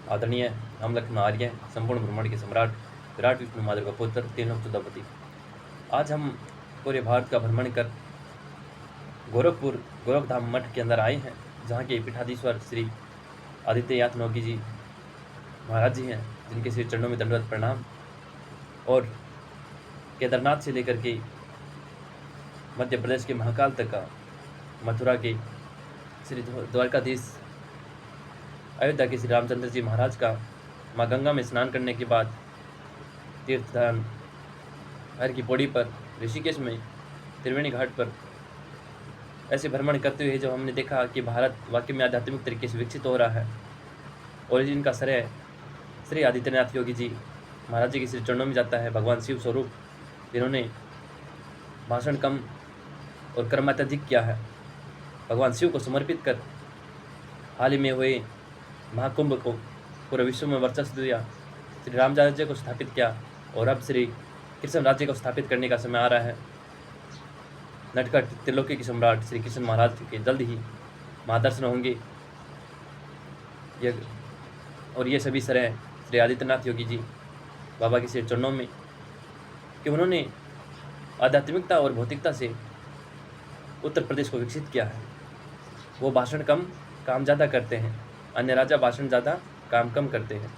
आदरणीय रामलखन आर्य, संपूर्ण ब्रह्मांड के सम्राट, विराट विष्णु माधव का पुत्र, तीनों चौदहपति। आज हम पूरे भारत का भ्रमण कर गोरखधाम मठ के अंदर आए हैं, जहाँ के पीठाधीश्वर श्री आदित्यनाथ योगी जी महाराज जी हैं, जिनके श्री चरणों में दंडवत प्रणाम। और केदारनाथ से लेकर के मध्य प्रदेश के महाकाल तक का, मथुरा के श्री द्वारकाधीश, अयोध्या के श्री रामचंद्र जी महाराज का माँ गंगा में स्नान करने के बाद तीर्थधाम हर की पौड़ी पर, ऋषिकेश में त्रिवेणी घाट पर ऐसे भ्रमण करते हुए जो हमने देखा कि भारत वाकई में आध्यात्मिक तरीके से विकसित हो रहा है। और इनका श्रेय श्री आदित्यनाथ योगी जी महाराज जी के श्री चरणों में जाता है, भगवान शिव स्वरूप, जिन्होंने भाषण कम और कर्म अत्यधिक किया है। भगवान शिव को समर्पित कर हाल ही में हुए महाकुंभ को पूरे विश्व में वर्चस्व दिया, श्री राम राज्य को स्थापित किया, और अब श्री कृष्ण राज्य को स्थापित करने का समय आ रहा है। नटखट त्रिलोकी के सम्राट श्री कृष्ण महाराज के जल्द ही महादर्शन होंगे। ये सभी श्रेय श्री आदित्यनाथ योगी जी बाबा के श्री चरणों में, कि उन्होंने आध्यात्मिकता और भौतिकता से उत्तर प्रदेश को विकसित किया है। वो भाषण कम काम ज़्यादा करते हैं, अन्य राजा भाषण ज़्यादा काम कम करते हैं,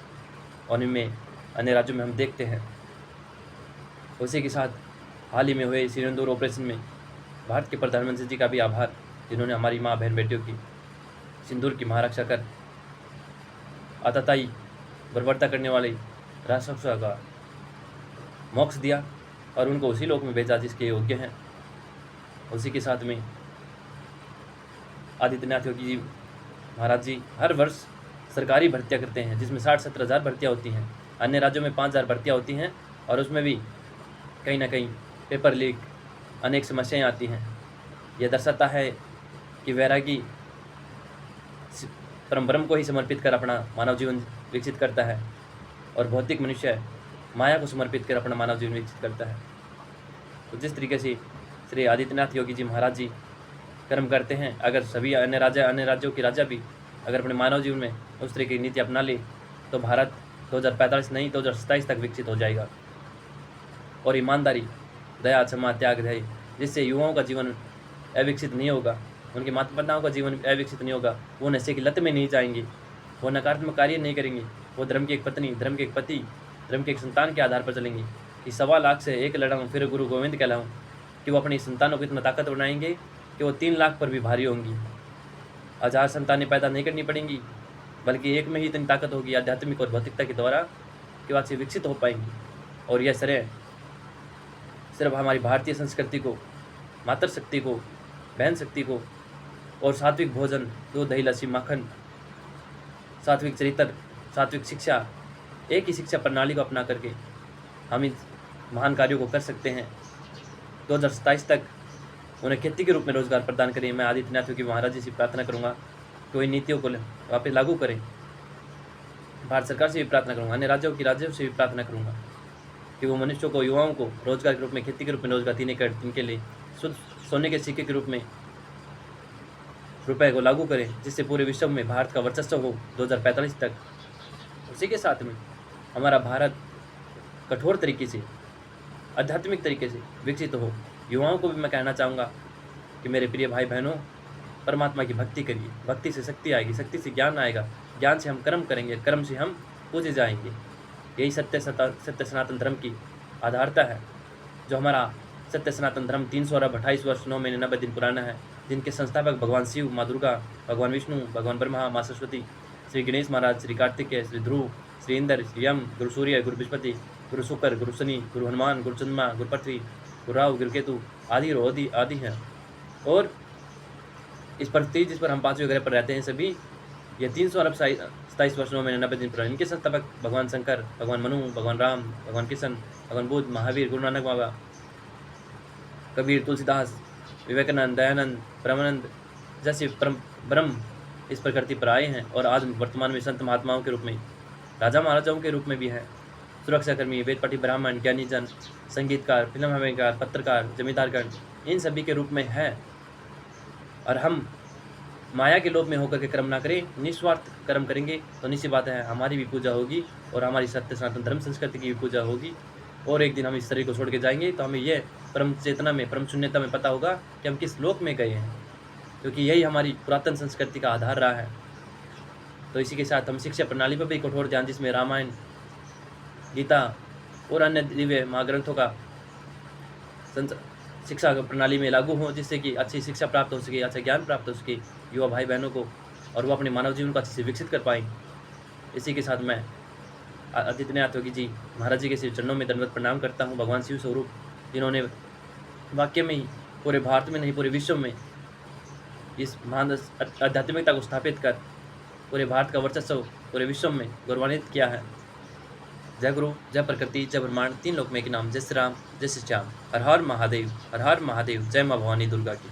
और इनमें अन्य राज्यों में हम देखते हैं। उसी के साथ हाल ही में हुए सिंदूर ऑपरेशन में भारत के प्रधानमंत्री जी का भी आभार, जिन्होंने हमारी माँ बहन बेटियों की सिंदूर की महारक्षा कर आतताई बर्बरता करने वाले राक्षसों का मोक्ष दिया और उनको उसी लोक में भेजा जिसके योग्य हैं। उसी के साथ में आदित्यनाथ योगी जी महाराज जी हर वर्ष सरकारी भर्तियां करते हैं, जिसमें 60-70 हज़ार भर्तियाँ होती हैं। अन्य राज्यों में 5,000 भर्तियाँ होती हैं, और उसमें भी कहीं ना कहीं पेपर लीक, अनेक समस्याएं आती हैं। यह दर्शाता है कि वैरागी परम ब्रह्म को ही समर्पित कर अपना मानव जीवन विकसित करता है, और भौतिक मनुष्य माया को समर्पित कर अपना मानव जीवन विकसित करता है। तो जिस तरीके से श्री आदित्यनाथ योगी जी महाराज जी कर्म करते हैं, अगर सभी अन्य राज्यों के राजा भी अगर अपने मानव जीवन में उस तरीके की नीति अपना ले, तो भारत 2045 नहीं 2027 तक विकसित हो जाएगा। और ईमानदारी, दया, क्षमा, त्याग, धैर्य, जिससे युवाओं का जीवन अविकसित नहीं होगा, उनके माता पिताओं का जीवन अविकसित नहीं होगा, वो नशे की लत में नहीं जाएंगे, वो नकारात्मक कार्य नहीं करेंगे, वो धर्म की एक पत्नी, धर्म के एक पति, धर्म के एक संतान के आधार पर चलेंगे कि 1.25 लाख से 1 लड़ाऊँ फिर गुरु गोविंद कहलाऊँ। कि वो अपनी संतानों को इतना ताकत बनाएंगे कि वो 3 लाख पर भी भारी होंगी। 1000 संतानें पैदा नहीं करनी पड़ेंगी, बल्कि एक में ही इतनी ताकत होगी आध्यात्मिक और भौतिकता के द्वारा कि वह से विकसित हो पाएंगी। और यह श्रेय सिर्फ हमारी भारतीय संस्कृति को, मातृशक्ति को, बहन शक्ति को, और सात्विक भोजन, दूध, दही, लस्सी, माखन, सात्विक चरित्र, सात्विक शिक्षा, एक ही शिक्षा प्रणाली को अपना करके हम इन महान कार्यों को कर सकते हैं। 2027 तक उन्हें खेती के रूप में रोजगार प्रदान करें। मैं आदित्यनाथ योगी महाराज जी से प्रार्थना करूंगा कि वो इन नीतियों को वापस लागू करें। भारत सरकार से भी प्रार्थना करूंगा, अन्य राज्यों से भी प्रार्थना करूंगा कि वो मनुष्यों को, युवाओं को रोजगार के रूप में, खेती के रूप में रोजगार देने कर, इनके लिए शुद्ध सोने के सिक्के के रूप में रुपए को लागू करें, जिससे पूरे विश्व में भारत का वर्चस्व हो 2045 तक। उसी के साथ में हमारा भारत कठोर तरीके से, आध्यात्मिक तरीके से विकसित हो। युवाओं को भी मैं कहना चाहूँगा कि मेरे प्रिय भाई बहनों, परमात्मा की भक्ति करिए। भक्ति से शक्ति आएगी, शक्ति से ज्ञान आएगा, ज्ञान से हम कर्म करेंगे, कर्म से हम पूजे जाएंगे। यही सत्य सनातन धर्म की आधारता है। जो हमारा सत्य सनातन धर्म 328 वर्ष 9 महीने 90 दिन पुराना है, जिनके संस्थापक भगवान शिव, माँ दुर्गा, भगवान विष्णु, भगवान ब्रह्मा, माँ सरस्वती, श्री गणेश महाराज, श्री कार्तिकेय, श्री ध्रुव, श्री इंद्र, श्री यम, गुरु सूर्य, गुरु बृहस्पति, गुरु शुक्र, गुरु शनि, गुरु हनुमान, गुरु चंद्रमा, गुरु पृथ्वी, गुरु राहु, गुरु केतु आदि हैं। और इस पृथ्वी जिस पर हम 5वें ग्रह पर रहते हैं, सभी ये 327 वर्ष 9 महीने 90 दिन पुराने। इनके संस्थापक भगवान शंकर, भगवान मनु, भगवान राम, भगवान कृष्ण, भगवान बुद्ध, महावीर, गुरु नानक बाबा, कबीर, तुलसीदास, विवेकानंद, दयानंद, ब्रह्मानंद जैसे ब्रह्म इस प्रकृति पर आए हैं, और आज वर्तमान में संत महात्माओं के रूप में, राजा महाराजाओं के रूप में भी हैं। सुरक्षाकर्मी, वेदपाठी ब्राह्मण, ज्ञानी जन, संगीतकार, फिल्म अभिनेता, पत्रकार, जमींदारगण, इन सभी के रूप में है। और हम माया के लोभ में होकर के कर्म ना करें, निस्वार्थ कर्म करेंगे तो निश्चित बात है हमारी भी पूजा होगी और हमारी सत्य सनातन धर्म संस्कृति की भी पूजा होगी। और एक दिन हम इस शरीर को छोड़ के जाएंगे तो हमें यह परम चेतना में, परम शून्यता में पता होगा कि हम किस लोक में गए हैं, क्योंकि यही हमारी पुरातन संस्कृति का आधार रहा है। तो इसी के साथ हम शिक्षा प्रणाली पर भी कठोर ध्यान, जिसमें रामायण, गीता और अन्य दिव्य महाग्रंथों का शिक्षा प्रणाली में लागू हो, जिससे कि अच्छी शिक्षा प्राप्त हो सके, अच्छा ज्ञान प्राप्त हो सके युवा भाई बहनों को, और वो अपने मानव जीवन को अच्छे से विकसित कर पाएँ। इसी के साथ मैं आदित्यनाथ योगी जी महाराज जी के श्री चरणों में दंडवत प्रणाम करता हूँ, भगवान शिव स्वरूप, जिन्होंने वाक्य में ही पूरे भारत में नहीं पूरे विश्व में इस महान आध्यात्मिकता को स्थापित कर पूरे भारत का वर्चस्व पूरे विश्व में गौरवान्वित किया है। जय गुरु, जय प्रकृति, जय ब्रह्मांड, तीन लोक में के नाम, जय श्री राम, जय श्री श्याम। हर हर महादेव, हर हर महादेव। जय माँ भवानी दुर्गा की।